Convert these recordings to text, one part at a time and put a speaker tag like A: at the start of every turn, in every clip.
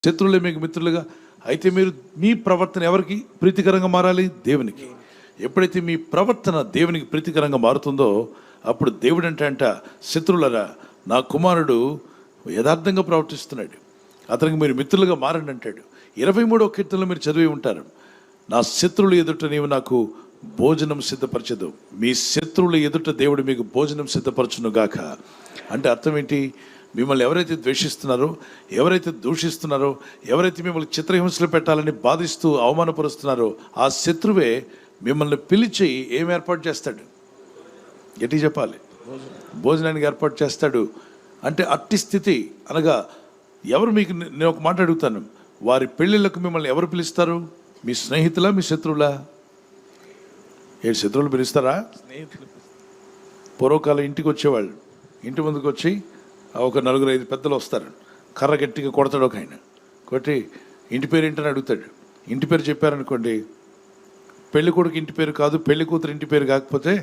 A: శత్రువులే మీకు మిత్రులుగా. అయితే మీరు మీ ప్రవర్తన ఎవరికి ప్రీతికరంగా మారాలి? దేవునికి. ఎప్పుడైతే మీ ప్రవర్తన దేవునికి ప్రీతికరంగా మారుతుందో అప్పుడు దేవుడు అంట శత్రువులరా, నా కుమారుడు యథార్థంగా ప్రవర్తిస్తున్నాడు, అతనికి మీరు మిత్రులుగా మారండి అంటాడు. 23వ కీర్తనలో మీరు చదివి ఉంటారు, నా శత్రువుల ఎదుట నీవు నాకు భోజనం సిద్ధపరచదు. మీ శత్రువుల ఎదుట దేవుడు మీకు భోజనం సిద్ధపరచును గాక. అంటే అర్థం ఏంటి? మిమ్మల్ని ఎవరైతే ద్వేషిస్తున్నారో, ఎవరైతే దూషిస్తున్నారో, ఎవరైతే మిమ్మల్ని చిత్రహింసలు పెట్టాలని బాధిస్తూ అవమానపరుస్తున్నారో ఆ శత్రువే మిమ్మల్ని పిలిచి ఏం ఏర్పాటు చేస్తాడు? గట్టి చెప్పాలి, భోజనానికి ఏర్పాటు చేస్తాడు. అంటే అట్టి స్థితి అనగా ఎవరు మీకు, నేను ఒక మాట అడుగుతాను, వారి పెళ్ళిళ్ళకు మిమ్మల్ని ఎవరు పిలుస్తారు? మీ స్నేహితులా, మీ శత్రువులా? ఏ శత్రువులు పిలుస్తారా?
B: స్నేహితులు.
A: పూర్వకాలం ఇంటికి వచ్చేవాళ్ళు, ఇంటి ముందుకు వచ్చి ఒక 4-5 పెద్దలు వస్తారు, కర్ర గట్టిగా కొడతాడు ఒక ఆయన, కొట్టి ఇంటి పేరు ఏంటని అడుగుతాడు. ఇంటి పేరు చెప్పారనుకోండి, పెళ్లి కొడుకు ఇంటి పేరు కాదు, పెళ్లి కూతురు ఇంటి పేరు కాకపోతే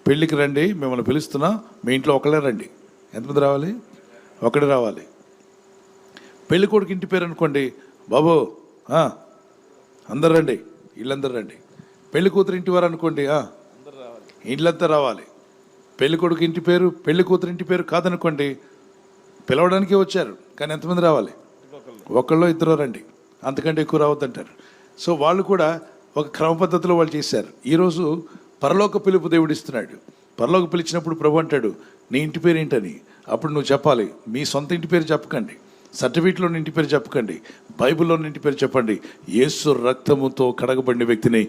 A: పెళ్ళికి రండి, మిమ్మల్ని పిలుస్తున్నా, మీ ఇంట్లో ఒకళ్ళే రండి. ఎంతమంది రావాలి? ఒకడే రావాలి. పెళ్లి కొడుకు ఇంటి పేరు అనుకోండి, బాబు అందరు రండి, ఇళ్ళందరూ రండి. పెళ్లి కూతురు ఇంటి వారు అనుకోండి, ఇళ్ళంతా రావాలి. పెళ్లి కొడుకు ఇంటి పేరు, పెళ్లి కూతురు ఇంటి పేరు కాదనుకోండి, పిలవడానికే వచ్చారు కానీ ఎంతమంది రావాలి? ఒకళ్ళో ఇద్దరు రండి, అంతకంటే ఎక్కువ రావద్దంటారు. సో వాళ్ళు కూడా ఒక క్రమ పద్ధతిలో వాళ్ళు చేశారు. ఈరోజు పరలోక పిలుపు దేవుడు ఇస్తున్నాడు. పరలోక పిలిచినప్పుడు ప్రభు అంటాడు, నీ ఇంటి పేరు ఏంటని. అప్పుడు నువ్వు చెప్పాలి, మీ సొంత ఇంటి పేరు చెప్పకండి, సర్టిఫికేట్లో ఇంటి పేరు చెప్పకండి, బైబిల్లో ఇంటి పేరు చెప్పండి. యేసు రక్తముతో కడగబడిన వ్యక్తిని